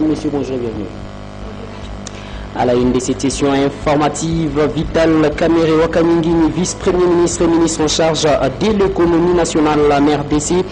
Madame, Monsieur, bonjour, bienvenue. À la une de cette session informative, Vital Kamerhe Wakanyingini, vice-premier ministre et ministre en charge de l'économie nationale, la RDC,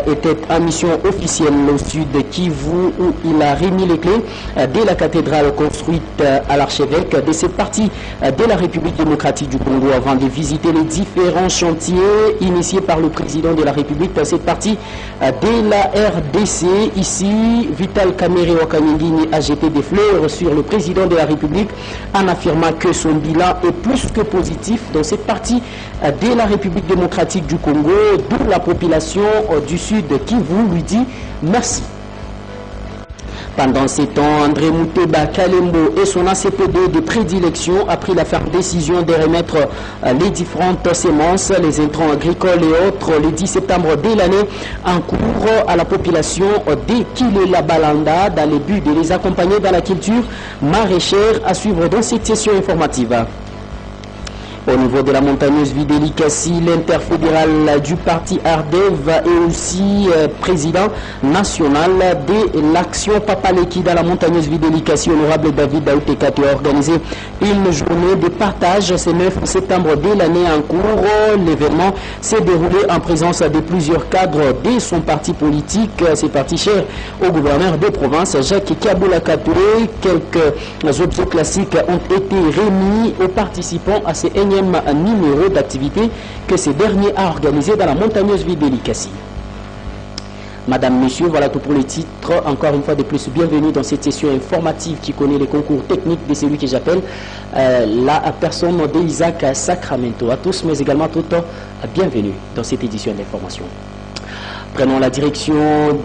était en mission officielle au sud de Kivu où il a remis les clés de la cathédrale construite à l'archevêque de cette partie de la République démocratique du Congo avant de visiter les différents chantiers initiés par le président de la République dans cette partie de la RDC. Ici, Vital Kamerhe Wakanyingini a jeté des fleurs sur le président de la République en affirmant que son bilan est plus que positif dans cette partie de la République démocratique du Congo, d'où la population du sud Kivu lui dit merci. Pendant ces temps, André Mouteba Kalembo et son ACPD de prédilection a pris la ferme décision de remettre les différentes semences, les intrants agricoles et autres le 10 septembre de l'année en cours à la population de Kilela Balanda dans le but de les accompagner dans la culture maraîchère à suivre dans cette session informative. Au niveau de la montagneuse Vidélicassi, l'interfédéral du parti Ardev est aussi président national de l'action Papaleki dans la montagneuse Vidélicassi. Honorable David Daoutekato a organisé une journée de partage ce 9 septembre de l'année en cours. L'événement s'est déroulé en présence de plusieurs cadres de son parti politique. Ces partis chers au gouverneur de province, Jacques Kaboula Katoué. Quelques objets classiques ont été remis aux participants à ces numéro d'activité que ce dernier a organisé dans la montagneuse Vidélicassi. Madame, Monsieur, voilà tout pour les titres. Encore une fois de plus, bienvenue dans cette session informative qui connaît les concours techniques de celui que j'appelle la personne d'Isaac Sacramento. À tous, mais également à toutes, bienvenue dans cette édition d'information. Prenons la direction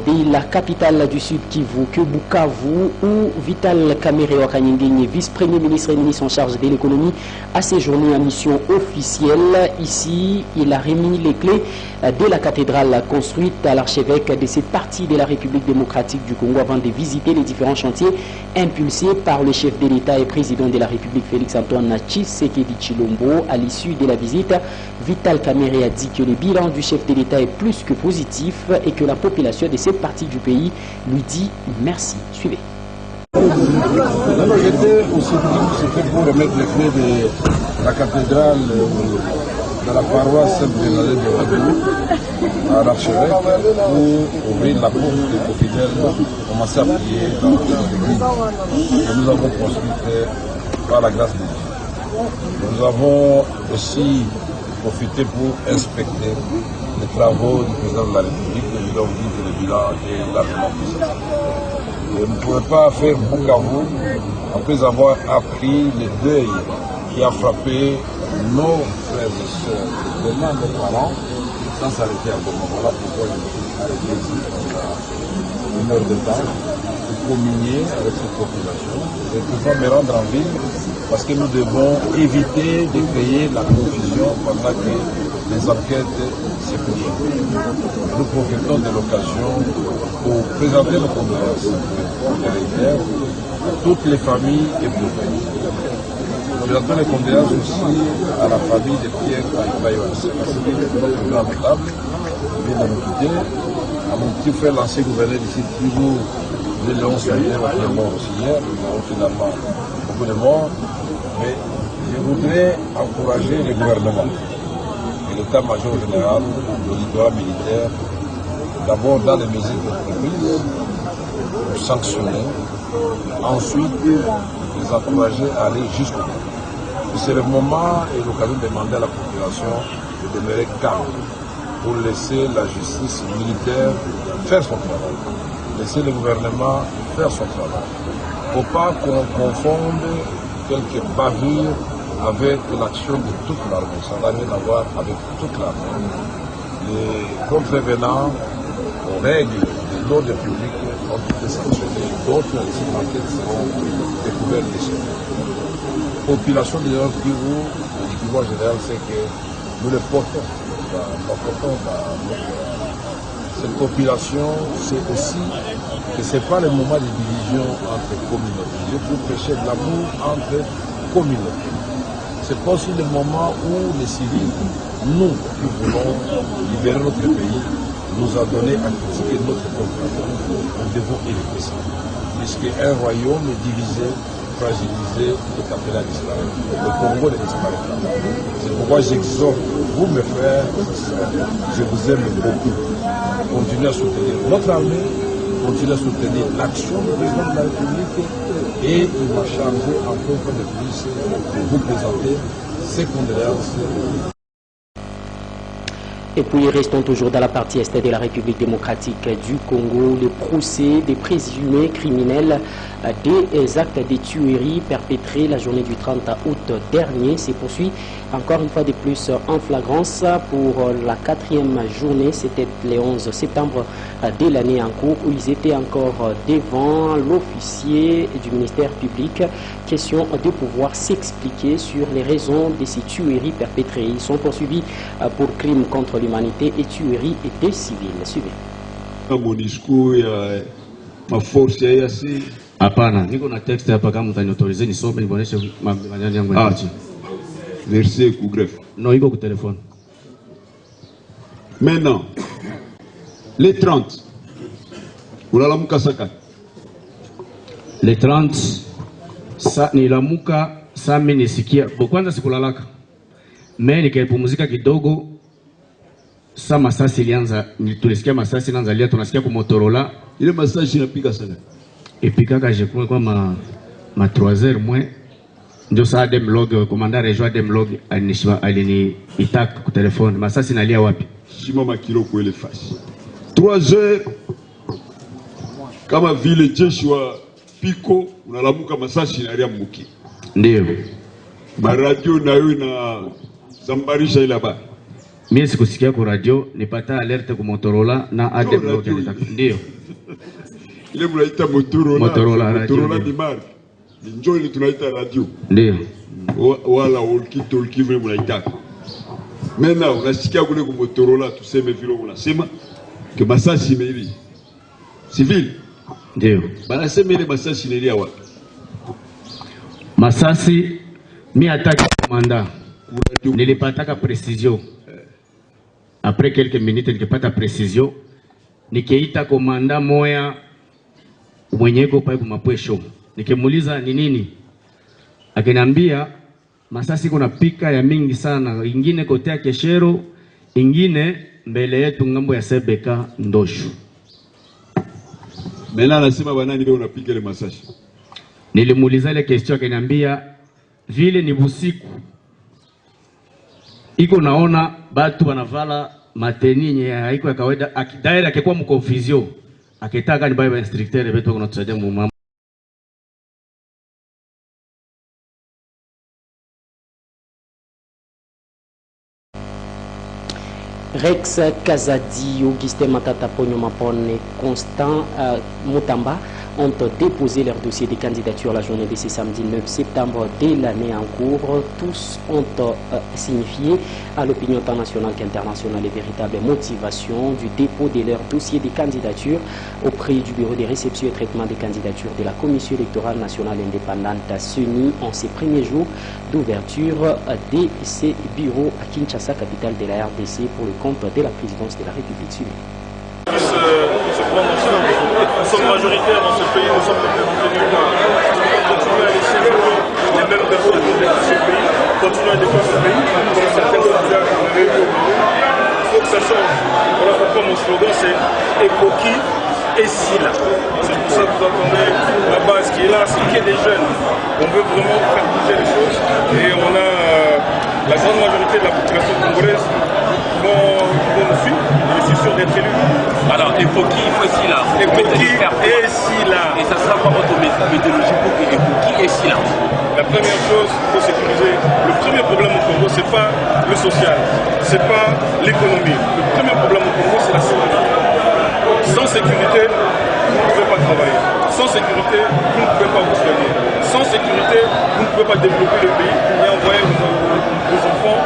de la capitale du Sud Kivu, que Bukavu, où Vital Kamerhe Wakanyingini, vice-premier ministre et ministre en charge de l'économie, a séjourné en mission officielle. Ici, il a remis les clés de la cathédrale construite à l'archevêque de cette partie de la République démocratique du Congo avant de visiter les différents chantiers impulsés par le chef de l'État et président de la République Félix-Antoine Tshisekedi Tshilombo. À l'issue de la visite, Vital Kamerhe a dit que le bilan du chef de l'État est plus que positif et que la population de cette partie du pays lui dit merci. Suivez. J'étais aussi dit c'était pour remettre les clés de la cathédrale de la paroisse Sainte-Bernadette de Ouagadougou à l'archevêque pour ouvrir la porte des profiteurs pour commencer à prier dans l'église que nous avons construite par la grâce de Dieu. Nous avons aussi profité pour inspecter les travaux du président de la République. Nous avons dit que le bilan est largement positif. Vous ne pouvez pas faire Bukavu après avoir appris le deuil qui a frappé nos frères et sœurs, vraiment nos parents, sans s'arrêter à Goma. Voilà pourquoi je me suis arrêté ici pendant une heure de temps pour communier avec cette population et pouvoir me rendre en ville parce que nous devons éviter de créer la confusion pendant que les enquêtes se poursuivent. Nous profitons de l'occasion pour présenter nos condoléances à toutes les familles éprouées. Nous présentons les condoléances aussi à la famille de Pierre Kaïbaïos, notre grand notable, qui vient de nous quitter, à mon petit frère, l'ancien gouverneur d'ici, toujours de Léon Sayer, qui est mort aussi hier. Nous avons finalement beaucoup de morts, mais je voudrais encourager le gouvernement l'état-major général, l'auditorat militaire, d'abord dans les mesures d'entreprise, pour sanctionner, ensuite les encourager à aller jusqu'au bout. C'est le moment et l'occasion de demander à la population de demeurer calme pour laisser la justice militaire faire son travail, laisser le gouvernement faire son travail. Il ne faut pas qu'on confonde quelques bavures avec l'action de toute l'armée. Ça n'a rien à voir avec toute l'armée. Les contrevenants aux règles de l'ordre public ont été sanctionnés. D'autres enquêtes seront découvertes ici. La population de Nord Kivu, du Kivu en général, c'est que nous le portons. Cette population, c'est aussi que ce n'est pas le moment de division entre communautés. Je peux prêcher de l'amour entre communautés. C'est pas aussi le moment où les civils, nous qui voulons libérer notre pays, nous a donné à critiquer notre population. Nous devons éviter ça. puisqu'un royaume divisé, fragilisé, est appelé à disparaître. Le Congo ne disparaît pas. C'est pourquoi j'exhorte vous, mes frères, je vous aime beaucoup. Continuez à soutenir notre armée, continuez à soutenir l'action du président de la République et il m'a chargé encore une fois de plus de vous présenter ses condoléances. Et puis restons toujours dans la partie est de la République démocratique du Congo. Le procès des présumés criminels des actes de tuerie perpétrés la journée du 30 août dernier se poursuit encore une fois de plus en flagrance pour la 4e journée. C'était le 11 septembre de l'année en cours où ils étaient encore devant l'officier du ministère public. Question de pouvoir s'expliquer sur les raisons de ces tueries perpétrées. Ils sont poursuivis pour crimes contre l'humanité et tueries des civils. Suivez. Mon discours, ma force est assez. Hapana, niko na texte hapa kama mtaniautorize nisome niboneshe maneno yangu ya nchi. Verset ku greffe. Non, iko ku téléphone. Maintenant, les 30. Unalamuka saka. Les 30 sa nilamuka saa mimi nisikia. Kwanza sikulalaka. Mimi nikaipumzika kidogo. Saa masasi ilianza, tulisikia masasi ilianza lia tunasikia ku Motorola. Ile masasi inapiga sana. Et puis quand j'ai pris quoi ma 3h moins ndio saa demlog commandant région demlog alini itak ku telefone masasi nalia wapi shima makilo kwa ile fasi 3h kama vile jeshi wa piko unalamuka masasi inalia mmuki ndio radio nayo na zambarisha ile habari. Mimi sikusikia kwa radio nipata alerte ku Motorola na ademlog ndio ile mnaita Motorola ni mark. Njoo ile tunaita radio. Ndio. Wala walkie-talkie vile mnaita. Maintenant unasikia kule ku Motorola tuseme vile unasema que masasi imeili. Civil. Ndio. Banasema ile masasi imeili wapi? Masasi mi attaque commandant. Nilipataka précision. Après quelques minutes nikipata précision nikeita commandant moya mwenye iko pale kumapwesho nikimuuliza ni nini akiniambia masasi kuna pika ya mingi sana ingine kotea Keshero ingine mbele yetu ngambo ya Sebeka Ndoshu. Mena anasema banani leo unapiga ile masasi. Nilimuuliza ile question akiniambia vile ni busiku iko naona batu wanavala mateni nye haiko ya kawaida akidaira akikuwa mconfusion akitaka ni baba instructeur beto kuna tusaidia mama. Rex Kazadi, Augustin Matata Pogno Mapone, Constant Moutamba ont déposé leur dossier de candidature la journée de ce samedi 9 septembre de l'année en cours. Tous ont signifié à l'opinion tant nationale qu'internationale les véritables motivations du dépôt de leur dossier de candidature auprès du bureau de réception et traitement des candidatures de la Commission électorale nationale indépendante CENI en ces premiers jours d'ouverture de ces bureaux à Kinshasa, capitale de la RDC, pour le compte de la présidence de la République suivie. Nous sommes majoritaires dans ce pays, nous sommes représentés nulle part. Continuer à laisser les mêmes personnes défendre ce pays, continuer à défendre ce pays, comme certaines candidats qui ont réussi au Congo. Il faut que ça change. Voilà pourquoi mon slogan c'est Epoki et Sila. C'est pour ça que vous entendez la base qui est là, c'est qu'il y a des jeunes. On veut vraiment faire bouger les choses et on a la grande majorité de la population congolaise vont nous suivre. Je suis sûr d'être élu. Alors, Epoki, il faut Sila. Epoki et Sila. Et ça sera par votre méthodologie pour que Epoki et Sila. La première chose, il faut sécuriser. Le premier problème au Congo, ce n'est pas le social, ce n'est pas l'économie. Le premier problème au Congo, c'est la sécurité. Sans sécurité, vous ne pouvez pas travailler. Sans sécurité, vous ne pouvez pas vous soigner. Sans sécurité, vous ne pouvez pas développer le pays et envoyer vos enfants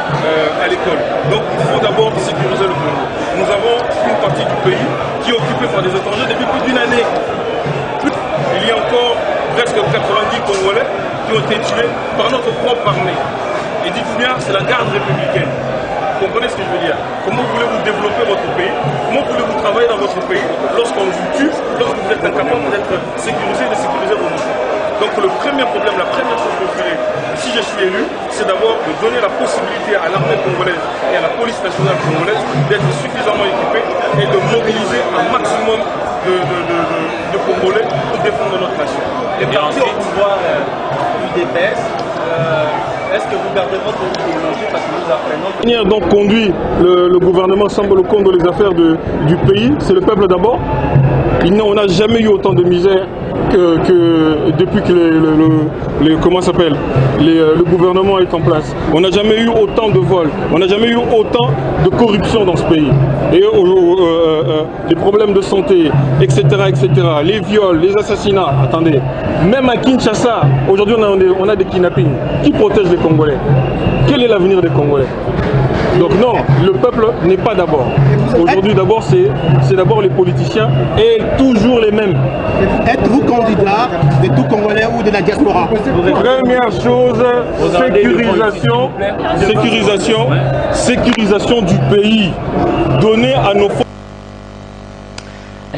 à l'école. Donc il faut d'abord sécuriser le Congo. Nous avons une partie du pays qui est occupée par des étrangers depuis plus d'une année. Il y a encore presque 90 Congolais qui ont été tués par notre propre armée. Et dites bien, c'est la garde républicaine. comprenez ce que je veux dire? Comment voulez-vous développer votre pays? Comment voulez-vous travailler dans votre pays lorsqu'on vous tue, lorsque vous êtes incapable d'être sécurisé, de sécuriser vos enfants? Donc le premier problème, la première chose que je ferai, si je suis élu, c'est d'abord de donner la possibilité à l'armée congolaise et à la police nationale congolaise d'être suffisamment équipée et de mobiliser un maximum de Congolais pour défendre notre nation. Et parti au pouvoir UDPS, est-ce que vous gardez votre idéologie parce que nous apprenons que... La manière dont conduit le gouvernement semble le compte des affaires du pays, c'est le peuple d'abord. On n'a jamais eu autant de misère que depuis que le gouvernement est en place. On n'a jamais eu autant de vols, on n'a jamais eu autant de corruption dans ce pays. Et les problèmes de santé, etc., les viols, les assassinats. Attendez, même à Kinshasa, aujourd'hui on a des kidnappings. Qui protège les Congolais? Quel est l'avenir des Congolais? Donc non, le peuple n'est pas d'abord. Aujourd'hui d'abord c'est d'abord les politiciens et toujours les mêmes. Êtes-vous candidat de tout Congolais ou de la diaspora? Première chose, sécurisation du pays. Donner à nos forces.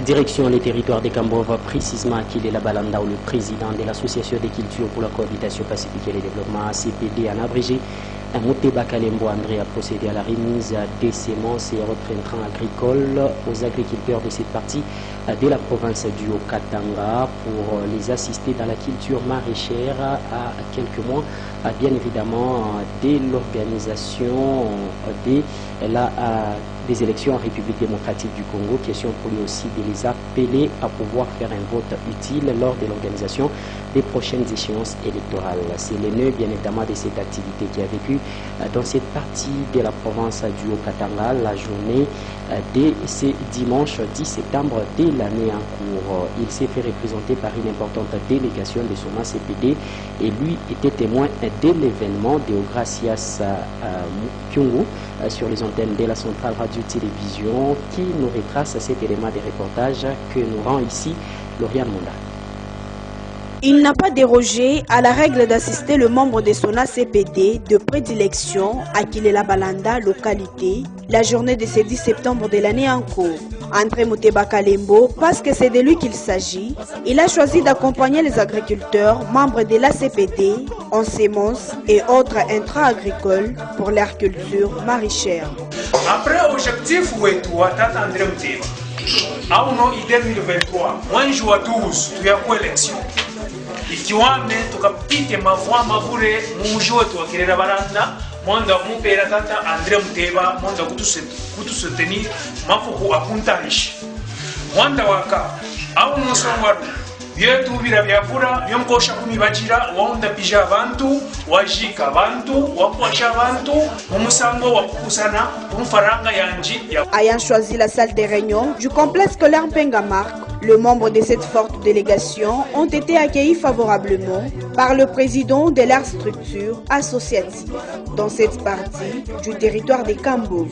Direction les territoires des Cambova, précisément Akile Labalanda, où le président de l'Association des cultures pour la cohabitation pacifique et le développement ACPD en abrégé, Moteba Kalembo André a procédé à la remise des semences et autres intrants agricoles aux agriculteurs de cette partie de la province du Haut-Katanga pour les assister dans la culture maraîchère à quelques mois, bien évidemment, de l'organisation des élections en République démocratique du Congo. Question pour lui aussi de les appeler à pouvoir faire un vote utile lors de l'organisation des prochaines échéances électorales. C'est le nœud, bien évidemment, de cette activité qui a vécu dans cette partie de la province du Haut-Katanga la journée de ce dimanche 10 septembre de l'année en cours. Il s'est fait représenter par une importante délégation de son ACPD et lui était témoin de l'événement. Deogracias Kyungu sur les antennes de la centrale radio-télévision qui nous retrace cet élément de reportage que nous rend ici Lauriane Monda. Il n'a pas dérogé à la règle d'assister le membre de son ACPD de prédilection Akile Labalanda, localité, la journée de ce 10 septembre de l'année en cours. André Moteba Kalembo, parce que c'est de lui qu'il s'agit, il a choisi d'accompagner les agriculteurs membres de l'ACPD en semences et autres intrants agricoles pour leur culture maraîchère. Après objectif Tata André Moteba, en 2023, moins jour 12, tu as quoi élection? Ikiwame tukapite mavure munjo wetu wa Kirera Baranda mwanda kumupera tata André Muteba mwanda kutusotenir mafuku akuntarishi mwanda waka au nosongwaru byetu bira byavura byomkosha kumibajira waunda pija abantu wajika abantu wakwasha abantu mumusango wakukusana umfaranga yanji. Ayant choisi la salle des réunions du complexe scolaire Pengamark, les membres de cette forte délégation ont été accueillis favorablement par le président de leur structure associative dans cette partie du territoire des Cambos.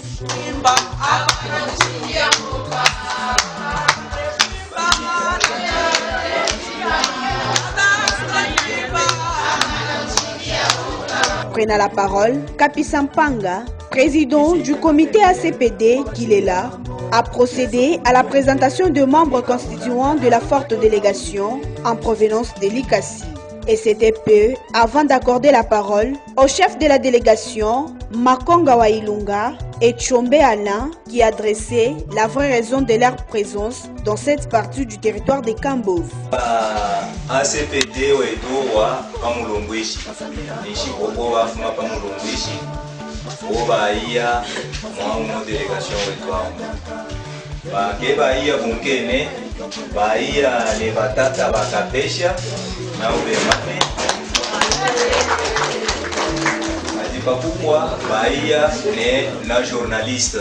Prenant la parole, Kapi Sampanga, président du comité ACPD qu'il est là, a procédé à la présentation de membres constituants de la forte délégation en provenance de l'ICASI. Et c'était peu avant d'accorder la parole au chef de la délégation, Makonga Wailunga, et Tchombe Alain, qui adressait la vraie raison de leur présence dans cette partie du territoire des Cambos. ACPD wedowa pamulongweshi nishi bobowa fuma pamulongweshi oba iya mwa délégation wedowa bake baiya bunkene baiya ne batata bakapesha na ubemane adipakukwa baiya ne na journaliste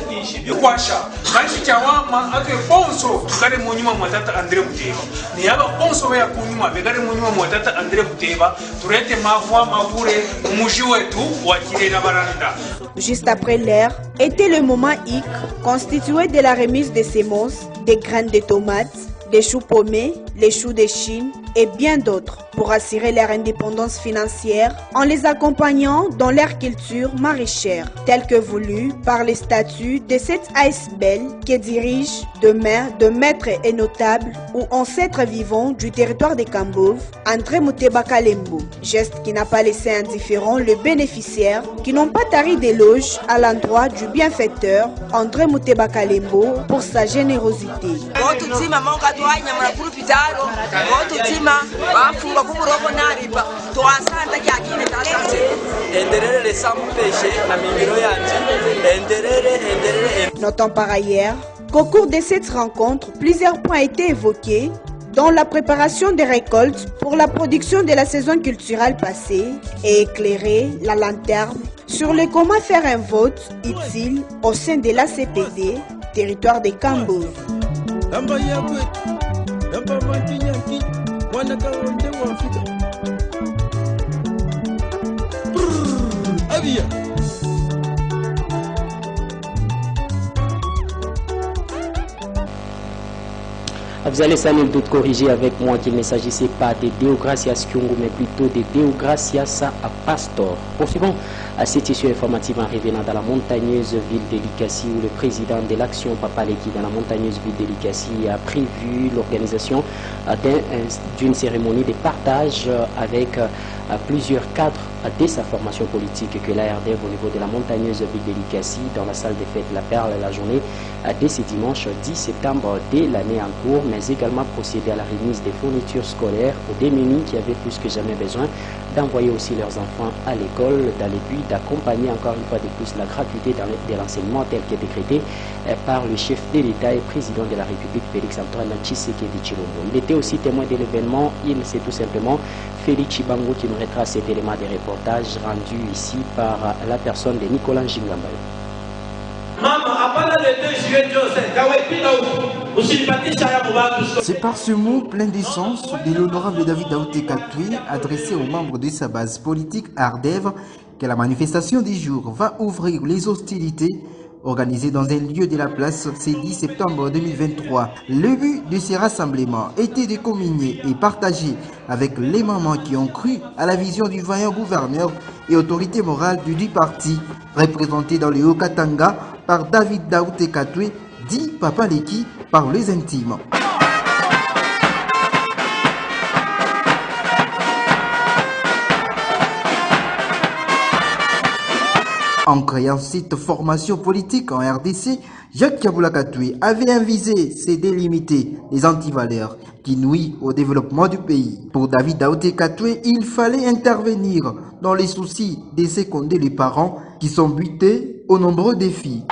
ni shibyo kwasha kanshi chawama atwe ponso tukale munyuma mwatata André Muteba ni aba ponso ya kunyuma begale munyuma mwatata André Muteba turete mavua mavure umuji wetu wa Kirera Baranda. Juste après l'heure était le moment hic constitué de la remise des semences, des graines de tomates, des choux paumés, les choux de Chine, et bien d'autres pour assurer leur indépendance financière en les accompagnant dans leur culture maraîchère, telle que voulue par les statuts de cette ASBEL qui dirige demain de maîtres et notables ou ancêtres vivants du territoire des Kambouv, André Mouteba Kalembo. Geste qui n'a pas laissé indifférent le bénéficiaire qui n'ont pas tari d'éloges à l'endroit du bienfaiteur André Mouteba Kalembo pour sa générosité. Notons par ailleurs qu'au cours de cette rencontre, plusieurs points étaient évoqués, dont la préparation des récoltes pour la production de la saison culturelle passée et éclairer la lanterne sur le comment faire un vote utile au sein de l'ACPD, territoire des Kambouv. Vous allez sans nul doute corriger avec moi qu'il ne s'agissait pas de Deogracias Kyungu, mais plutôt de Deogracias Pastor. Poursuivons cette issue informative en revenant dans la montagneuse ville de Likasi, où le président de l'action Papa Leki dans la montagneuse ville de Likasi a prévu l'organisation d'une cérémonie de partage avec plusieurs cadres de sa formation politique que l'ARDEV au niveau de la montagneuse ville de Likasi dans la salle des fêtes La Perle la journée dès ce dimanche 10 septembre de l'année en cours, mais également procéder à la remise des fournitures scolaires aux démunis qui avaient plus que jamais besoin d'envoyer aussi leurs enfants à l'école dans le but d'accompagner encore une fois de plus la gratuité de l'enseignement tel qu'est décrété par le chef de l'État et président de la République Félix-Antoine Tshisekedi Tshilombo. Il était aussi témoin de l'événement, c'est tout simplement Félix Chibango qui nous retrace cet élément de reportage rendu ici par la personne de Nicolas Ngingambayo. C'est par ce mot plein d'essence de l'honorable David Daouté Katoué adressé aux membres de sa base politique ARDEV que la manifestation du jour va ouvrir les hostilités organisées dans un lieu de la place ce 10 septembre 2023. Le but de ces rassemblements était de communier et partager avec les mamans qui ont cru à la vision du vaillant gouverneur et autorité morale du parti, représenté dans le Haut-Katanga par David Daouté Katoué, dit Papa Leki par les intimes. En créant cette formation politique en RDC, Jacques Kaboula Katoué avait avisé c'est délimiter les antivaleurs qui nuisent au développement du pays. Pour David Daouté Katoué, il fallait intervenir dans les soucis de seconder les parents qui sont butés aux nombreux défis.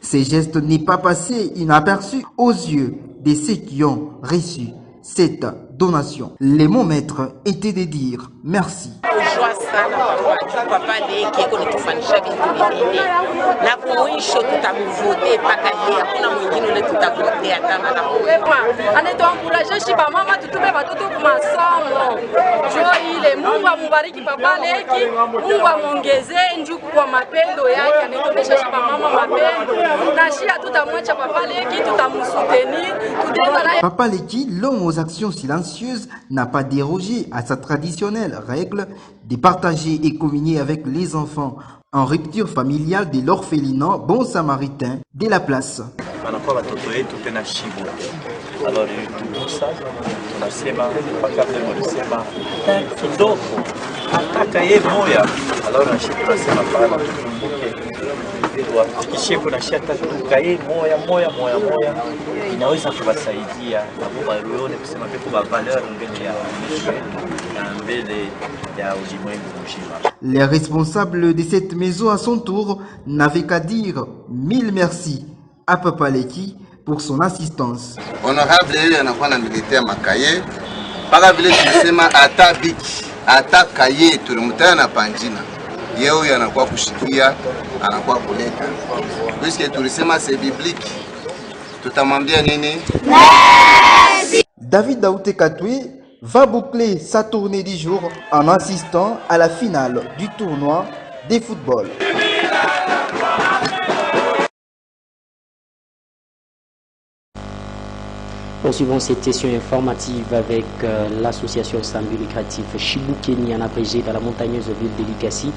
Ces gestes n'est pas passé inaperçu aux yeux de ceux qui ont reçu cette donation. Les mots maîtres étaient de dire merci. Papa Leki, l'homme aux actions silencieuses, n'a pas dérogé à sa traditionnelle règle de partager et communier avec les enfants en rupture familiale de l'orphelinat Bon Samaritain de la place. Les responsables de cette maison à son tour n'avaient qu'à dire mille merci à Papa Leki pour son assistance. Honorable anakuwa militaire makaye paka vile tulisema ata biki ata kaye tulimutana na panjina yeye huyo anakuwa kushikia, anakuwa kuleta. Puisque tulisema c'est biblique, tutamwambia nini? David Daouté Katoué va boucler sa tournée du jour en assistant à la finale du tournoi de football. Poursuivons cette session informative avec l'association sans but lucratif Chibukeni en abrégé dans la montagneuse ville de Likasi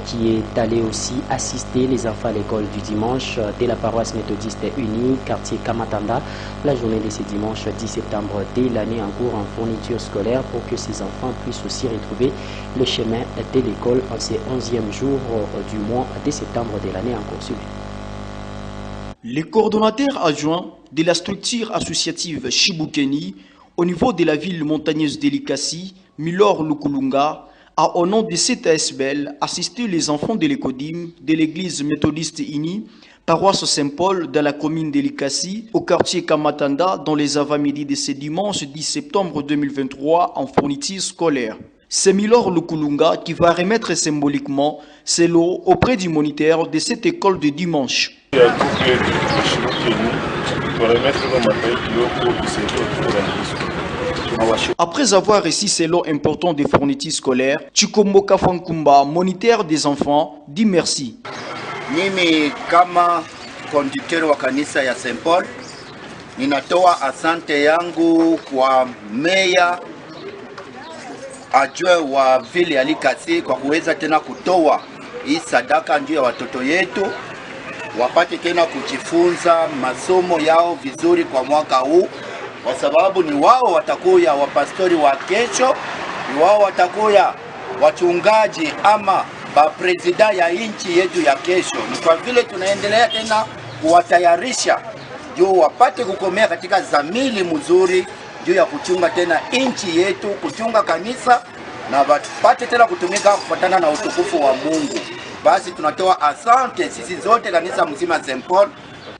qui est allée aussi assister les enfants à l'école du dimanche de la paroisse méthodiste unie, quartier Kamatanda, la journée de ce dimanche 10 septembre de l'année en cours en fourniture scolaire pour que ces enfants puissent aussi retrouver le chemin de l'école en ces 11e jours du mois de septembre de l'année en cours. Les coordonnateurs adjoints de la structure associative Chibukeni au niveau de la ville montagneuse de Likasi, Milor Lukulunga, a au nom de cette ASBL assisté les enfants de l'Ecodim de l'église méthodiste unie, paroisse Saint-Paul dans la commune de Likasi, au quartier Kamatanda dans les avant-midi de ce dimanche 10 septembre 2023 en fourniture scolaire. C'est Milor Lukulunga qui va remettre symboliquement ses lots auprès du moniteur de cette école de dimanche. Après avoir reçu ces lots importants des fournitures scolaires, Chikombo Kafankumba, moniteur des enfants, dit merci. Mimi kama conducteur wa kanisa ya Saint Paul, ninatoa asante yangu kwa meya ajue wa vile ya Likasi kwa kuweza tena kutoa hii sadaka njuu ya watoto yetu wapate tena kujifunza masomo yao vizuri kwa mwaka huu, kwa sababu ni wao watakuya wapastori wa kesho, ni wao watakuya wachungaji ama bapresida ya nchi yetu ya kesho. Ni kwa vile tunaendelea tena kuwatayarisha juu wapate kukomea katika zamili mzuri juu ya kuchunga tena nchi yetu, kuchunga kanisa na wapate tena kutumika kufuatana na utukufu wa Mungu. Basi tunatoa asante sisi zote kanisa mzima Saint Paul.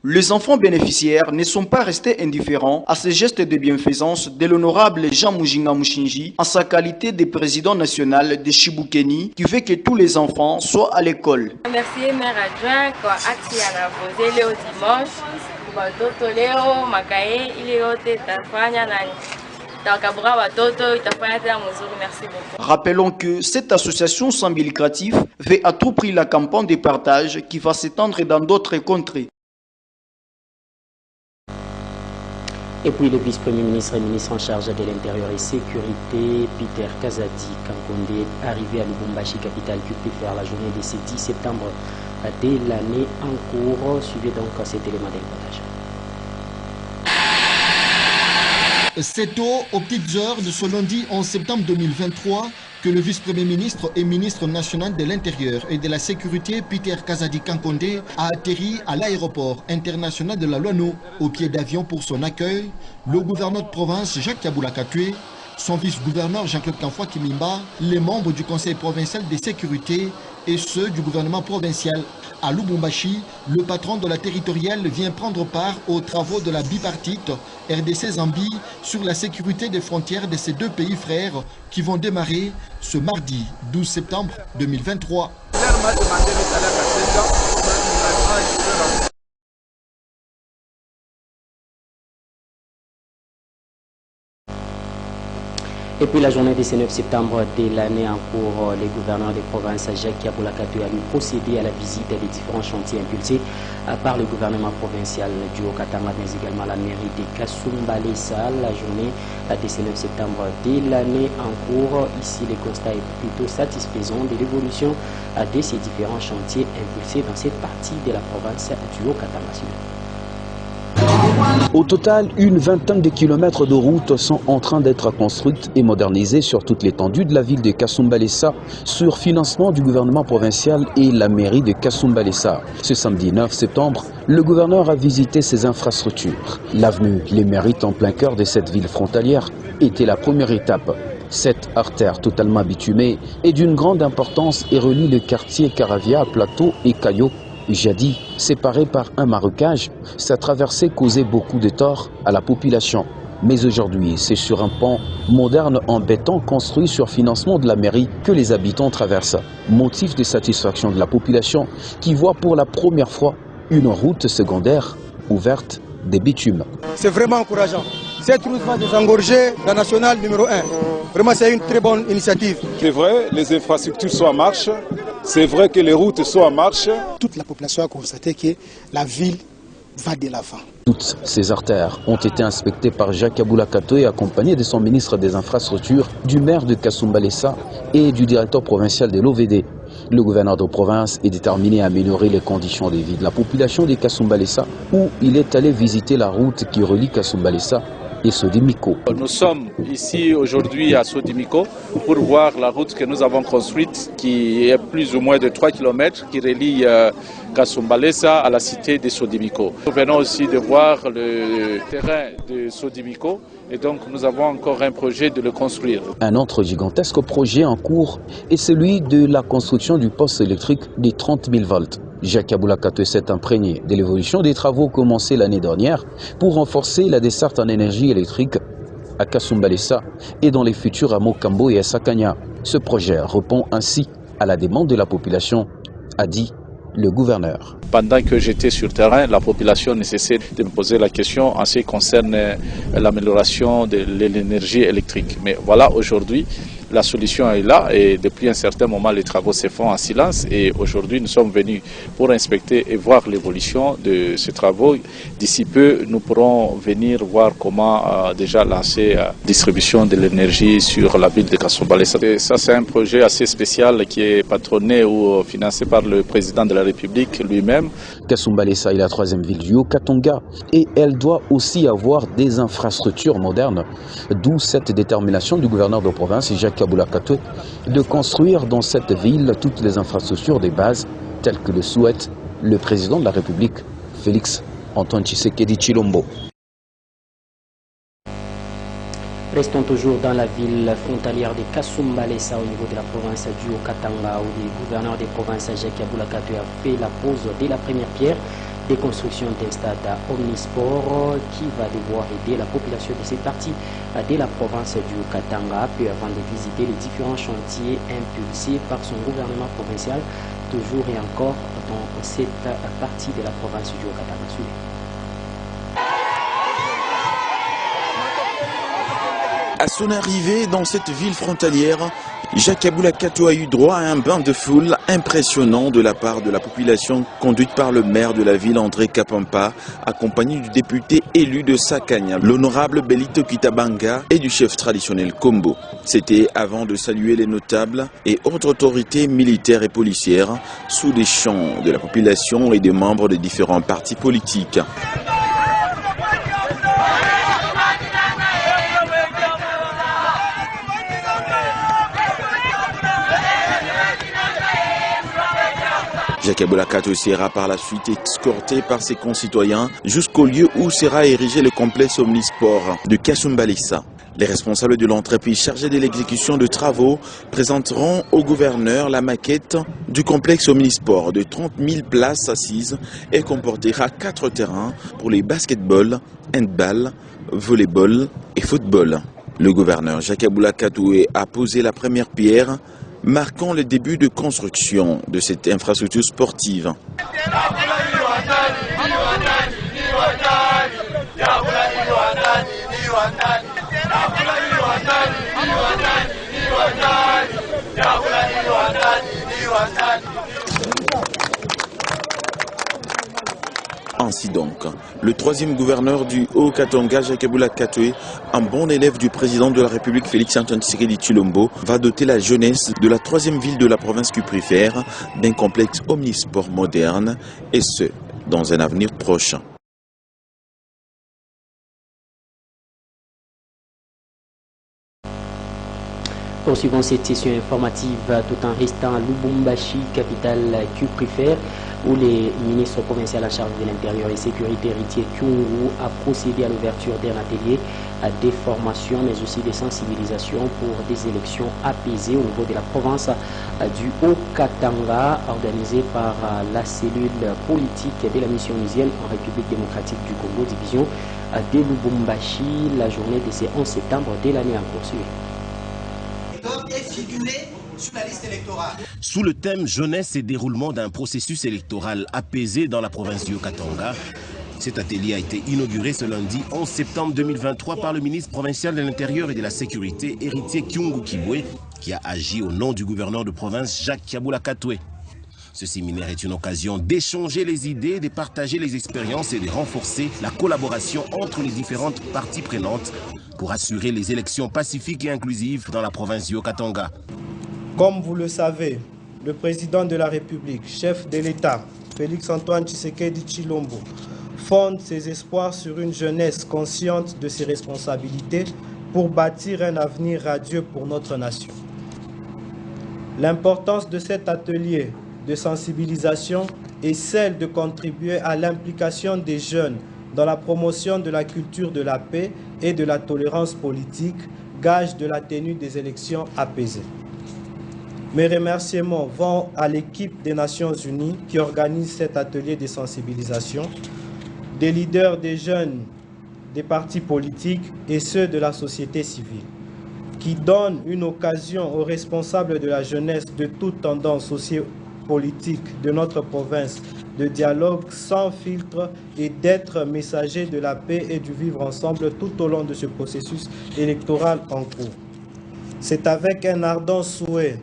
Les enfants bénéficiaires ne sont pas restés indifférents à ce geste de bienfaisance de l'honorable Jean Mujinga Mushinji en sa qualité de président national de Chibukeni qui veut que tous les enfants soient à l'école. Merci maire adjoint kwa aksi anavozé leo dimanche watoto leo makae ile yote tafanya nani. Rappelons que cette association sans but lucratif veut à tout prix la campagne de partage qui va s'étendre dans d'autres contrées. Et puis le vice-premier ministre et ministre en charge de l'Intérieur et Sécurité, Peter Kazadi Kankonde, arrivé à Lubumbashi, capitale culturelle, la journée de ce 10 septembre de l'année en cours. Suivez donc cet élément d'importage. C'est tôt, aux petites heures de ce lundi 11 septembre 2023, que le vice-premier ministre et ministre national de l'Intérieur et de la Sécurité, Peter Kazadi Kankonde, a atterri à l'aéroport international de la Luano au pied d'avion pour son accueil. Le gouverneur de province, Jacques Yaboula Katoué, son vice-gouverneur Jean-Claude Kanfoua Kimimba, les membres du conseil provincial de sécurité et ceux du gouvernement provincial. À Lubumbashi, le patron de la territoriale vient prendre part aux travaux de la bipartite RDC-Zambie sur la sécurité des frontières de ces deux pays frères qui vont démarrer ce mardi 12 septembre 2023. Et puis la journée du 9 septembre de l'année en cours, les gouverneurs des provinces Jacques Yaboula Katoué a procédé à la visite des différents chantiers impulsés par le gouvernement provincial du Haut-Katanga, mais également la mairie de Kasumbalesa. La journée du 9 septembre de l'année en cours, ici le constat est plutôt satisfaisant de l'évolution de ces différents chantiers impulsés dans cette partie de la province du Haut-Katanga. Au total, une vingtaine de kilomètres de routes sont en train d'être construites et modernisées sur toute l'étendue de la ville de Kasumbalesa sur financement du gouvernement provincial et la mairie de Kasumbalesa. Ce samedi 9 septembre, le gouverneur a visité ces infrastructures. L'avenue Les Mérites en plein cœur de cette ville frontalière était la première étape. Cette artère totalement bitumée est d'une grande importance et relie le quartier Caravia, Plateau et Caillot. Jadis séparé par un marécage, sa traversée causait beaucoup de tort à la population. Mais aujourd'hui, c'est sur un pont moderne en béton construit sur financement de la mairie que les habitants traversent. Motif de satisfaction de la population qui voit pour la première fois une route secondaire ouverte des bitumes. C'est vraiment encourageant. Cette route va désengorger la nationale numéro 1. Vraiment, c'est une très bonne initiative. C'est vrai, les infrastructures sont en marche. C'est vrai que les routes sont en marche. Toute la population a constaté que la ville va de l'avant. Toutes ces artères ont été inspectées par Jacques Aboula Katoé, accompagné de son ministre des Infrastructures, du maire de Kasumba Lessa et du directeur provincial de l'OVD. Le gouverneur de province est déterminé à améliorer les conditions de vie de la population de Kasumba Lessa, où il est allé visiter la route qui relie Kasumba Lessa et Sodimiko. Nous sommes ici aujourd'hui à Sodimiko pour voir la route que nous avons construite qui est plus ou moins de 3 km qui relie Kasumba Lessa à la cité de Sodimiko. Nous venons aussi de voir le terrain de Sodimiko et donc nous avons encore un projet de le construire. Un autre gigantesque projet en cours est celui de la construction du poste électrique de 30 000 volts. Jacques Aboula Katoé s'est imprégné de l'évolution des travaux commencés l'année dernière pour renforcer la desserte en énergie électrique à Kasumba Lessa et dans les futurs hameaux Kambo et Sakanya. Ce projet répond ainsi à la demande de la population, a dit le gouverneur. Pendant que j'étais sur terrain, la population ne cessait de me poser la question en ce qui concerne l'amélioration de l'énergie électrique. Mais voilà, aujourd'hui, la solution est là et depuis un certain moment, les travaux se font en silence et aujourd'hui, nous sommes venus pour inspecter et voir l'évolution de ces travaux. D'ici peu, nous pourrons venir voir comment déjà lancer la distribution de l'énergie sur la ville de Kasumba Lessa. Ça, c'est un projet assez spécial qui est patronné ou financé par le président de la République lui-même. Kasumba Lessa est la troisième ville du Haut-Katanga et elle doit aussi avoir des infrastructures modernes, d'où cette détermination du gouverneur de province, Jacques Aboula Katoé, de construire dans cette ville toutes les infrastructures de base telles que le souhaite le président de la République, Félix Antoine Tshisekedi Tshilombo. Restons toujours dans la ville frontalière de Kasumba Lessa au niveau de la province du Haut-Katanga où le gouverneur des provinces Jacques Aboula Katoé a fait la pose de la première pierre des constructions d'un stade omnisport qui va devoir aider la population de cette partie de la province du Haut-Katanga peu avant de visiter les différents chantiers impulsés par son gouvernement provincial toujours et encore dans cette partie de la province du Haut-Katanga. À son arrivée dans cette ville frontalière, Jacques Aboula Katoé a eu droit à un bain de foule impressionnant de la part de la population conduite par le maire de la ville André Kapampa, accompagné du député élu de Sakanya, l'honorable Belito Kitabanga et du chef traditionnel Kombo. C'était avant de saluer les notables et autres autorités militaires et policières sous les chants de la population et des membres des différents partis politiques. Jacques Aboula Katoé sera par la suite escorté par ses concitoyens jusqu'au lieu où sera érigé le complexe omnisport de Kasumba Lessa. Les responsables de l'entreprise chargée de l'exécution de travaux présenteront au gouverneur la maquette du complexe omnisport de 30 000 places assises et comportera 4 terrains pour les basketball, handball, volleyball et football. Le gouverneur Jacques Aboula Katoé a posé la première pierre, marquant le début de construction de cette infrastructure sportive. Ainsi donc, le troisième gouverneur du Haut-Katanga, Jacques Aboula Katoé, un bon élève du président de la République Félix Antoine Tshisekedi Tshilombo, va doter la jeunesse de la troisième ville de la province cuprifère d'un complexe omnisport moderne, et ce, dans un avenir proche. Poursuivons cette session informative tout en restant à Lubumbashi, capitale cuprifère. où le ministre provincial en charge de l'Intérieur et Sécurité Héritier Kyungu a procédé à l'ouverture d'un atelier de formation mais aussi de sensibilisation pour des élections apaisées au niveau de la province du Haut-Katanga, organisée par la cellule politique de la mission onusienne en République démocratique du Congo, division de Lubumbashi, la journée de ce 11 septembre de l'année en cours. Sur la liste électorale. Sous le thème jeunesse et déroulement d'un processus électoral apaisé dans la province du Haut-Katanga, cet atelier a été inauguré ce lundi 11 septembre 2023 par le ministre provincial de l'Intérieur et de la Sécurité, Héritier Kyungu Kibwe, qui a agi au nom du gouverneur de province Jacques Kiabula Katwe. Ce séminaire est une occasion d'échanger les idées, de partager les expériences et de renforcer la collaboration entre les différentes parties prenantes pour assurer les élections pacifiques et inclusives dans la province du Haut-Katanga. Comme vous le savez, le président de la République, chef de l'État, Félix-Antoine Tshisekedi Tshilombo, fonde ses espoirs sur une jeunesse consciente de ses responsabilités pour bâtir un avenir radieux pour notre nation. L'importance de cet atelier de sensibilisation est celle de contribuer à l'implication des jeunes dans la promotion de la culture de la paix et de la tolérance politique, gage de la tenue des élections apaisées. Mes remerciements vont à l'équipe des Nations Unies qui organise cet atelier de sensibilisation, des leaders des jeunes, des partis politiques et ceux de la société civile, qui donnent une occasion aux responsables de la jeunesse de toute tendance sociopolitique de notre province de dialogue sans filtre et d'être messagers de la paix et du vivre ensemble tout au long de ce processus électoral en cours. C'est avec un ardent souhait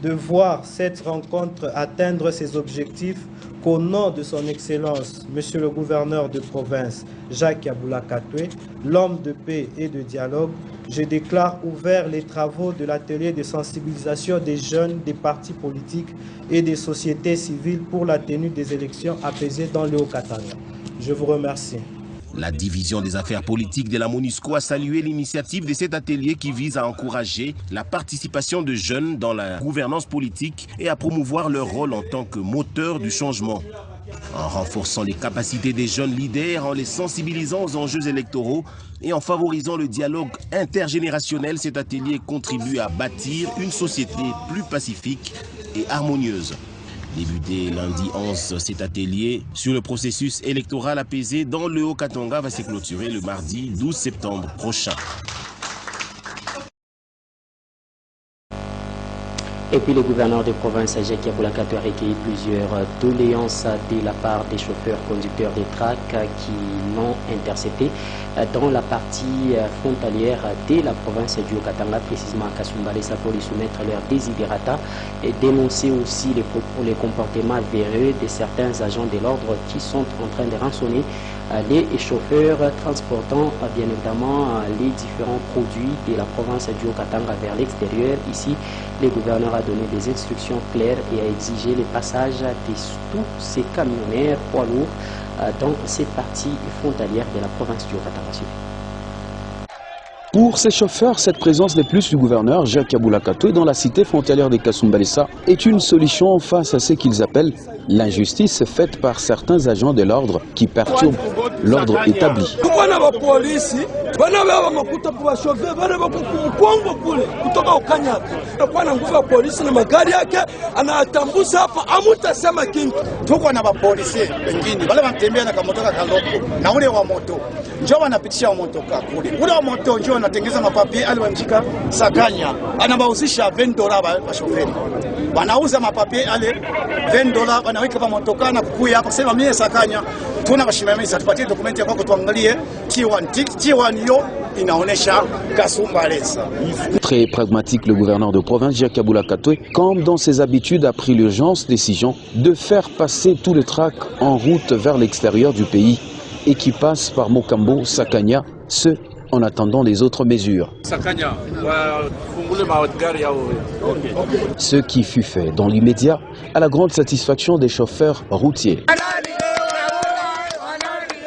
de voir cette rencontre atteindre ses objectifs qu'au nom de son Excellence, Monsieur le gouverneur de province, Jacques Kiabula Katwe, l'homme de paix et de dialogue, je déclare ouverts les travaux de l'atelier de sensibilisation des jeunes, des partis politiques et des sociétés civiles pour la tenue des élections apaisées dans le Haut-Katanga. Je vous remercie. La division des affaires politiques de la MONUSCO a salué l'initiative de cet atelier qui vise à encourager la participation de jeunes dans la gouvernance politique et à promouvoir leur rôle en tant que moteur du changement. En renforçant les capacités des jeunes leaders, en les sensibilisant aux enjeux électoraux et en favorisant le dialogue intergénérationnel, cet atelier contribue à bâtir une société plus pacifique et harmonieuse. Débuté lundi 11, cet atelier sur le processus électoral apaisé dans le Haut-Katanga va se clôturer le mardi 12 septembre prochain. Et puis le gouverneur de province, Jacques Kiabula Katwe, a recueilli plusieurs doléances de la part des chauffeurs conducteurs des tracks qui l'ont intercepté dans la partie frontalière de la province du Haut-Katanga, précisément à Kasumbalesa, pour lui soumettre leurs désidérata et dénoncer aussi les comportements véreux de certains agents de l'ordre qui sont en train de rançonner les chauffeurs transportant bien évidemment les différents produits de la province du Haut-Katanga vers l'extérieur. Ici, le gouverneur a donné des instructions claires et a exigé le passage de tous ces camionneurs poids lourds dans ces parties frontalières de la province du Haut-Katanga. Pour ces chauffeurs, cette présence n'est plus du gouverneur Jacques Kiabula Katwe dans la cité frontalière de Kasumbalesa est une solution face à ce qu'ils appellent l'injustice faite par certains agents de l'ordre qui perturbent l'ordre établi. Njoo wanapitisha wa motoka kule. Ule wa moto njoo wanatengeza mapapie ale wamshika Sakanya. Anabauzisha $20 kwa shoferi. Wanauza mapapie ale $20 wanaweka pa motoka na kukuya hapa kusema mimi Sakanya tuna washimamizi tupatie dokumenti ya kwako tuangalie T1 yo inaonesha Kasumbalesa. Très pragmatique, le gouverneur de province Jacques Kiabula Katwe, comme dans ses habitudes, a pris l'urgence décision de faire passer tout le track en route vers l'extérieur du pays et qui passe par Mokambo, Sakanya, ce en attendant les autres mesures. Ce qui fut fait dans l'immédiat à la grande satisfaction des chauffeurs routiers.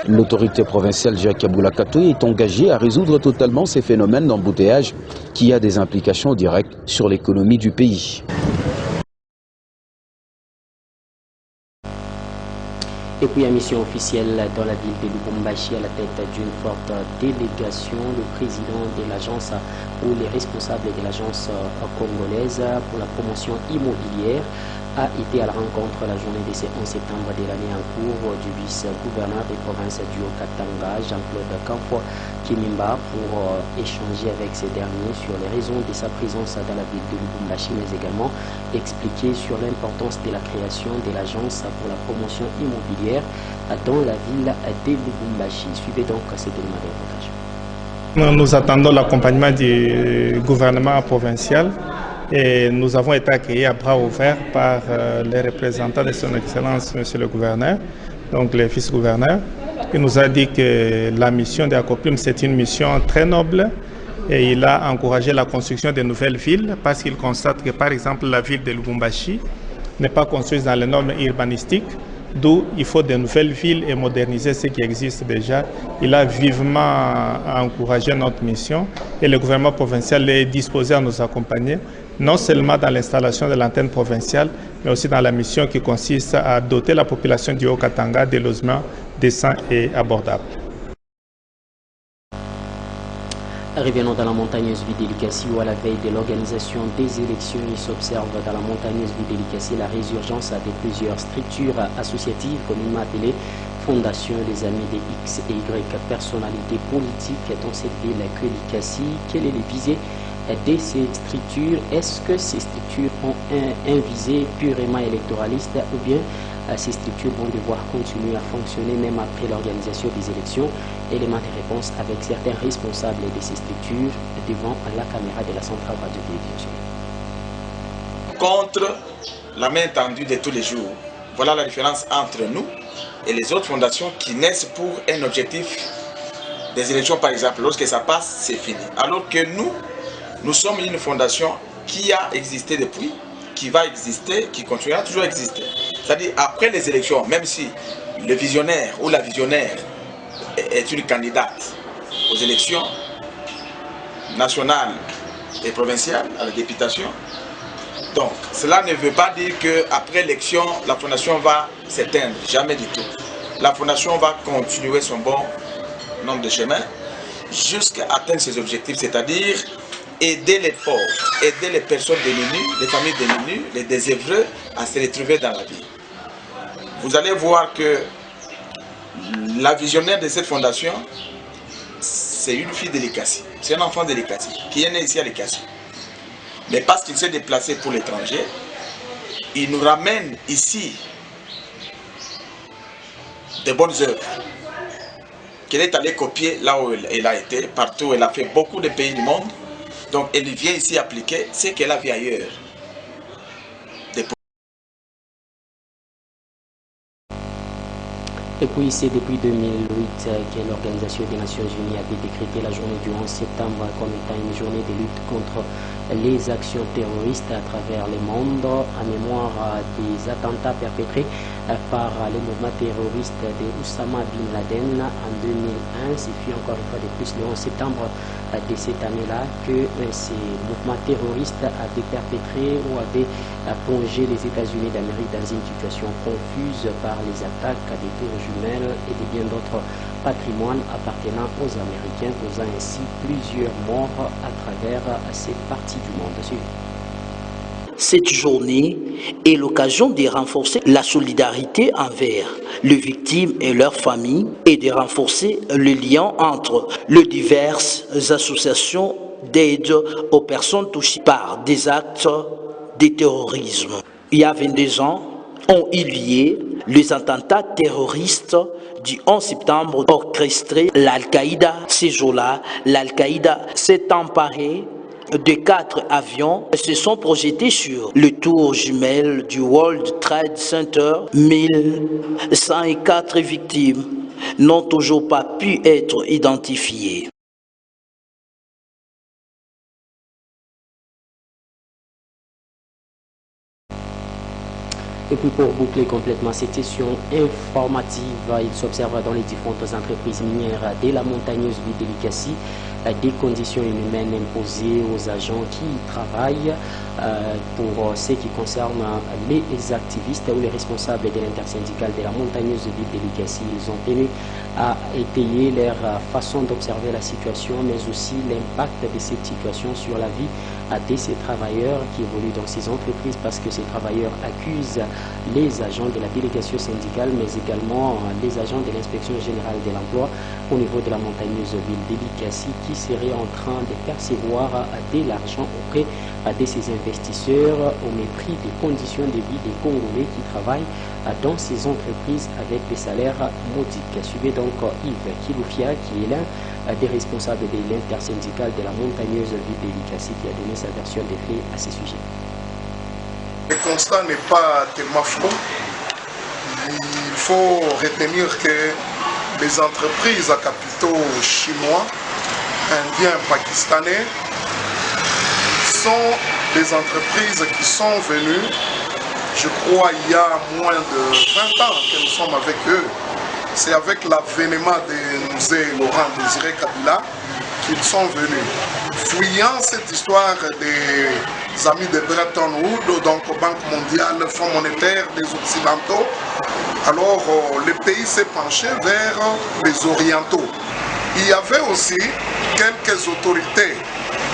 L'autorité provinciale Jacques Kiabula Katwe est engagée à résoudre totalement ces phénomènes d'embouteillage qui a des implications directes sur l'économie du pays. Et puis, à mission officielle dans la ville de Lubumbashi, à la tête d'une forte délégation, le président de l'agence ou les responsables de l'agence congolaise pour la promotion immobilière a été à la rencontre la journée de ce 11 septembre de l'année en cours du vice-gouverneur des provinces du Haut-Katanga, Jean-Claude Kamfo Kimimba, pour échanger avec ces derniers sur les raisons de sa présence dans la ville de Lubumbashi, mais également expliquer sur l'importance de la création de l'agence pour la promotion immobilière dans la ville de Lubumbashi. Suivez donc cet élément de reportage. Nous attendons l'accompagnement du gouvernement provincial. Et nous avons été accueillis à bras ouverts par les représentants de son Excellence, Monsieur le Gouverneur, donc le vice-gouverneur, qui nous a dit que la mission d'Acoprim, c'est une mission très noble et il a encouragé la construction de nouvelles villes parce qu'il constate que, par exemple, la ville de Lubumbashi n'est pas construite dans les normes urbanistiques, d'où il faut de nouvelles villes et moderniser ce qui existe déjà. Il a vivement encouragé notre mission et le gouvernement provincial est disposé à nous accompagner, non seulement dans l'installation de l'antenne provinciale, mais aussi dans la mission qui consiste à doter la population du Haut-Katanga de logements décents et abordables. Revenons dans la montagneuse ville d'Elikassi où à la veille de l'organisation des élections, il s'observe dans la montagneuse ville d'Elikassi la résurgence de plusieurs structures associatives communément appelées Fondation des Amis des X et Y personnalités politiques dans cette ville que l'Elikassi. Quelle est le visée de ces structures? Est-ce que ces structures ont un visée purement électoraliste ou bien ces structures vont devoir continuer à fonctionner même après l'organisation des élections? Élément de réponse avec certains responsables de ces structures devant la caméra de la centrale radio-télévision. Contre la main tendue de tous les jours. Voilà la différence entre nous et les autres fondations qui naissent pour un objectif des élections, par exemple. Lorsque ça passe, c'est fini. Alors que nous sommes une fondation qui a existé depuis, qui va exister, qui continuera toujours à exister. C'est-à-dire après les élections, même si le visionnaire ou la visionnaire est une candidate aux élections nationales et provinciales à la députation, donc cela ne veut pas dire qu'après l'élection, la fondation va s'éteindre, jamais du tout. La fondation va continuer son bon nombre de chemins jusqu'à atteindre ses objectifs, c'est-à-dire aider les pauvres, aider les personnes démunies, les familles démunies, les désœuvreux à se retrouver dans la vie. Vous allez voir que la visionnaire de cette fondation, c'est une fille de l'Elikassi, c'est un enfant de l'Elikassi, qui est né ici à l'Elikassi. Mais parce qu'il s'est déplacé pour l'étranger, il nous ramène ici de bonnes œuvres qu'elle est allée copier là où elle a été, partout. Elle a fait beaucoup de pays du monde. Donc elle vient ici appliquer ce qu'elle a vu ailleurs. Et puis c'est depuis 2008 que l'Organisation des Nations Unies avait décrété la journée du 11 septembre comme étant une journée de lutte contre les actions terroristes à travers le monde en mémoire des attentats perpétrés par le mouvement terroriste de Oussama Bin Laden en 2001. Ce fut encore une fois de plus le 11 septembre de cette année-là que ces mouvements terroristes avaient perpétré ou avaient plongé les États-Unis d'Amérique dans une situation confuse par les attaques des tours jumelles et de bien d'autres patrimoines appartenant aux Américains, causant ainsi plusieurs morts à travers cette partie du monde. Cette journée est l'occasion de renforcer la solidarité envers les victimes et leurs familles et de renforcer le lien entre les diverses associations d'aide aux personnes touchées par des actes de terrorisme. Il y a 22 ans, ont eu lieu les attentats terroristes du 11 septembre orchestrés l'Al-Qaïda. Ces jours-là, l'Al-Qaïda s'est emparée de 4 avions et se sont projetés sur le tour jumelle du World Trade Center. 1104 victimes n'ont toujours pas pu être identifiées. Et puis pour boucler complètement cette session informative, il s'observe dans les différentes entreprises minières de la montagneuse ville de Likasi des conditions inhumaines imposées aux agents qui travaillent. Pour ce qui concerne les activistes ou les responsables de l'intersyndicale de la montagneuse ville de Likasi, ils ont tenu à étayer leur façon d'observer la situation, mais aussi l'impact de cette situation sur la vie de ces travailleurs qui évoluent dans ces entreprises, parce que ces travailleurs accusent les agents de la délégation syndicale, mais également les agents de l'inspection générale de l'emploi au niveau de la montagneuse ville de Likasi, qui serait en train de percevoir de l'argent auprès de ces investisseurs au mépris des conditions de vie des Congolais qui travaillent dans ces entreprises avec des salaires modiques. Suivez donc Yves Kiloufia, qui est l'un des responsables de l'intersyndicale de la montagneuse ville de Likasi, qui a donné sa version des faits à ce sujet. Le constat n'est pas tellement flou. Il faut retenir que les entreprises à capitaux chinois, indiens, pakistanais sont des entreprises qui sont venues, je crois, il y a moins de 20 ans que nous sommes avec eux. C'est avec l'avènement de Mzee Laurent Désiré Kabila qu'ils sont venus. Fuyant cette histoire des amis de Bretton Woods, donc Banque mondiale, Fonds monétaire des Occidentaux, alors le pays s'est penché vers les Orientaux. Il y avait aussi quelques autorités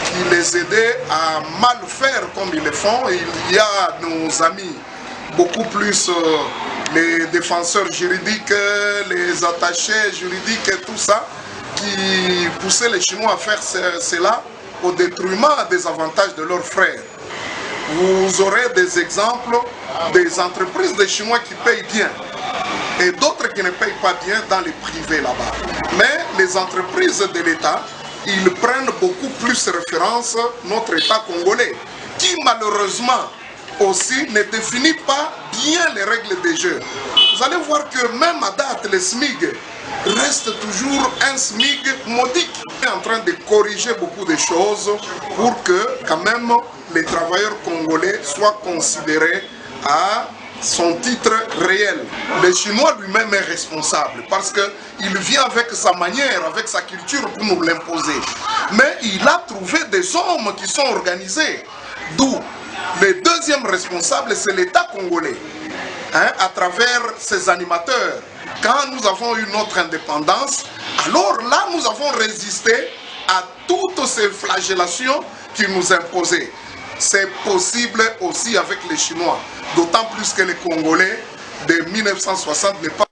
qui les aidaient à mal faire comme ils le font. Il y a nos amis, beaucoup plus les défenseurs juridiques, les attachés juridiques et tout ça, qui poussaient les Chinois à faire cela au détriment des avantages de leurs frères. Vous aurez des exemples des entreprises des Chinois qui payent bien et d'autres qui ne payent pas bien dans les privés là-bas. Mais les entreprises de l'État, ils prennent beaucoup plus référence notre État congolais, qui malheureusement aussi ne définit pas bien les règles des jeu. Vous allez voir que même à date, le SMIC reste toujours un SMIC modique. On est en train de corriger beaucoup de choses pour que quand même les travailleurs congolais soient considérés à son titre réel. Le Chinois lui-même est responsable parce qu'il vient avec sa manière, avec sa culture pour nous l'imposer. Mais il a trouvé des hommes qui sont organisés. D'où le deuxième responsable, c'est l'État congolais, à travers ses animateurs. Quand nous avons eu notre indépendance, alors là, nous avons résisté à toutes ces flagellations qui nous imposaient. C'est possible aussi avec les Chinois, d'autant plus que les Congolais de 1960 n'est pas...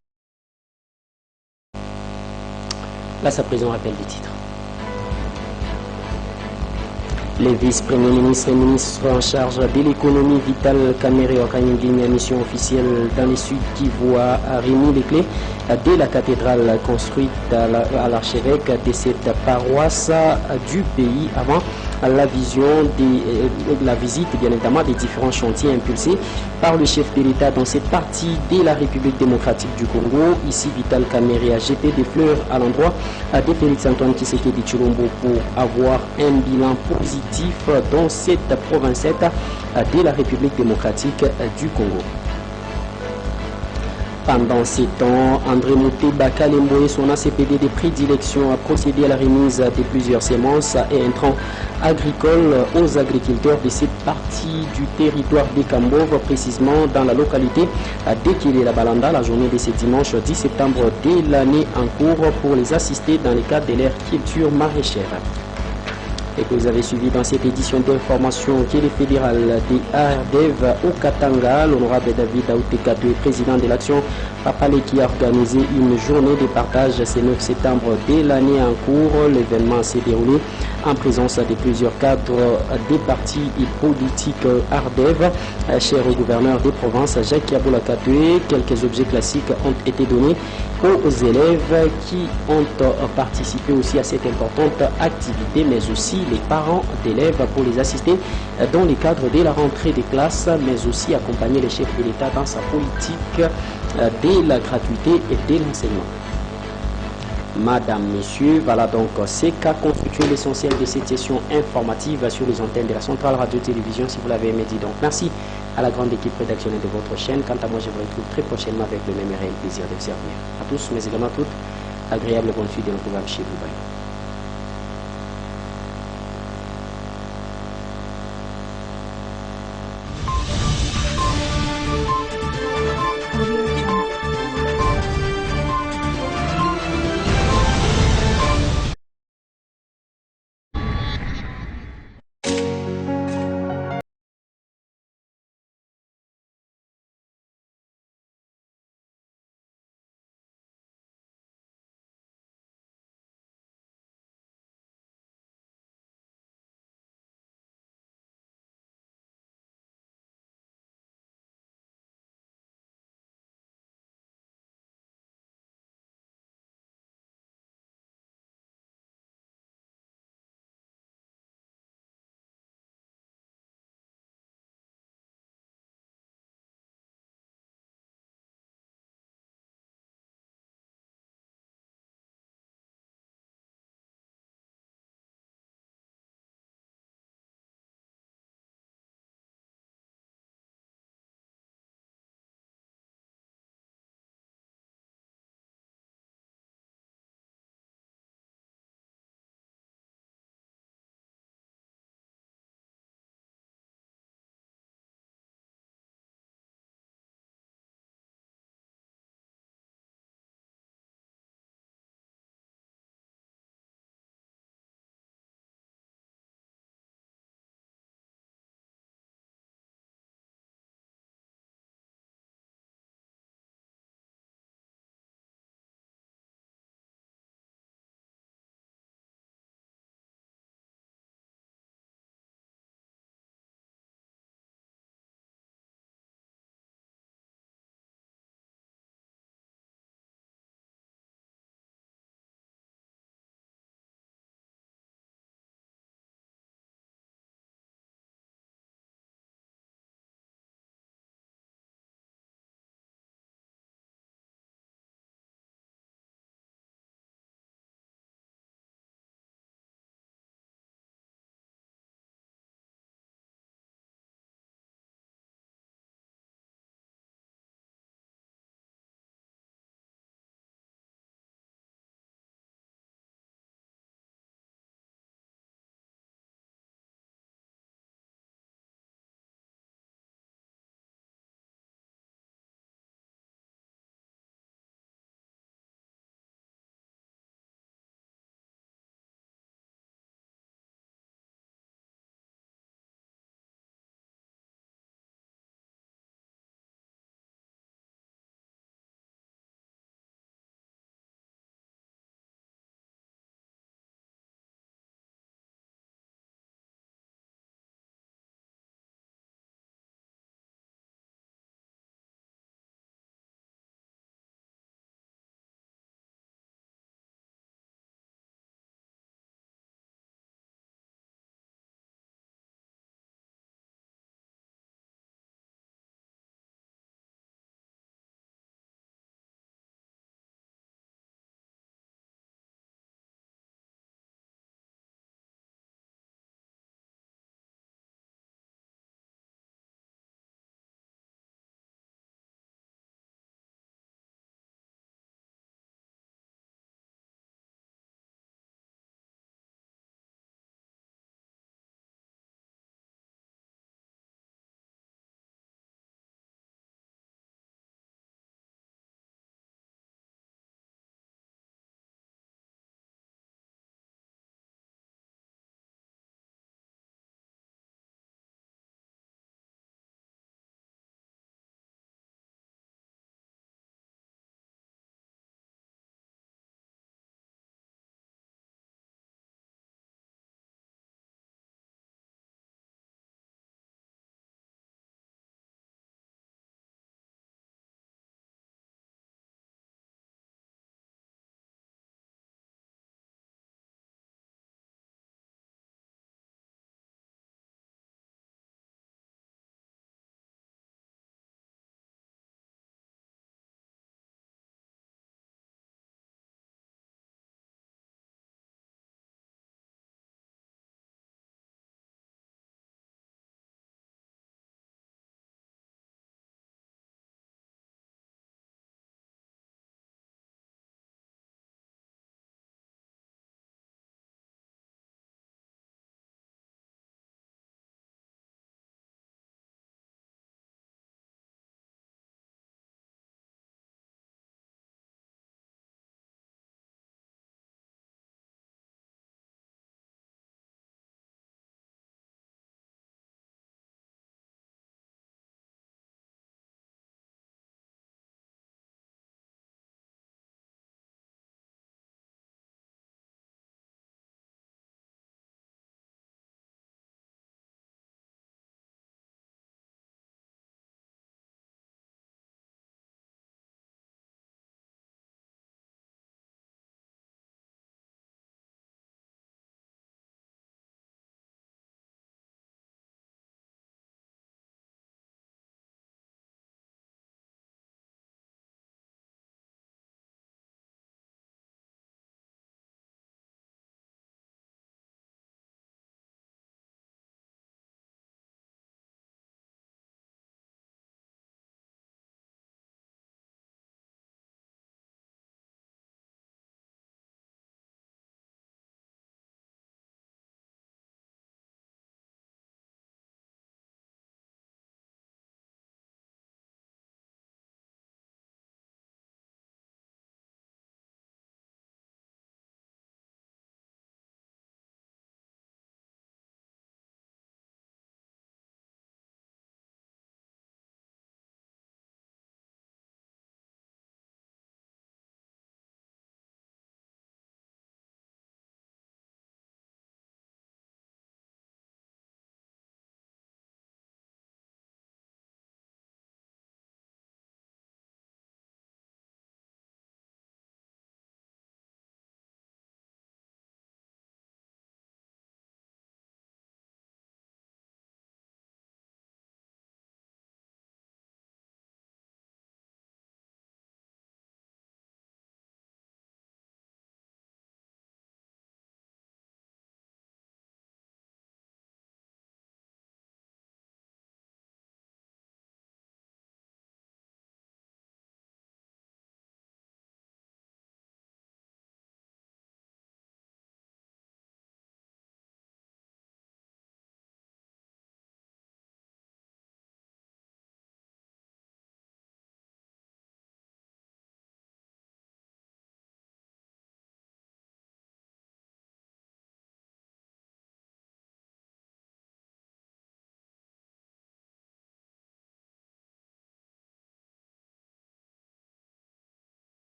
Là, sa prison rappelle les titres. Le vice-premier ministre et ministre en charge de l'économie, Vital Kamerhe Okanyingini, mission officielle dans le Sud Kivu, a remis les clés de la cathédrale construite à l'archevêque de cette paroisse du pays avant la visite bien évidemment des différents chantiers impulsés par le chef de l'État dans cette partie de la République démocratique du Congo. Ici, Vital Kamerhe a jeté des fleurs à l'endroit de Félix Antoine Tshisekedi Tshilombo pour avoir un bilan positif dans cette province de la République démocratique du Congo. Pendant ces temps, André Mouteba Kalembo et son ACPD de prédilection a procédé à la remise de plusieurs semences et intrants agricoles aux agriculteurs de cette partie du territoire des Kambov, précisément dans la localité d'Ekele-la-Balanda, la journée de ce dimanche 10 septembre de l'année en cours pour les assister dans le cadre de leur culture maraîchère. Et que vous avez suivi dans cette édition d'information qui est le fédéral des ARDEV au Katanga, l'honorable David Aoutekadou, président de l'action Papalé, qui a organisé une journée de partage ce 9 septembre de l'année en cours. L'événement s'est déroulé en présence de plusieurs cadres des partis politiques ARDEV. Cher au gouverneur des provinces, Jacques Yaboula-Katoué, quelques objets classiques ont été donnés aux élèves qui ont participé aussi à cette importante activité, mais aussi les parents d'élèves pour les assister dans le cadre de la rentrée des classes, mais aussi accompagner le chef de l'État dans sa politique de la gratuité et de l'enseignement. Madame, Messieurs, voilà donc ce qu'a constitué l'essentiel de cette session informative sur les antennes de la Centrale Radio-Télévision. Si vous l'avez aimé, dit donc merci à la grande équipe rédactionnelle de votre chaîne. Quant à moi, je vous retrouve très prochainement avec le même réel plaisir de vous servir. À tous, mais également à toutes, agréable bonne suite de nos programmes chez vous.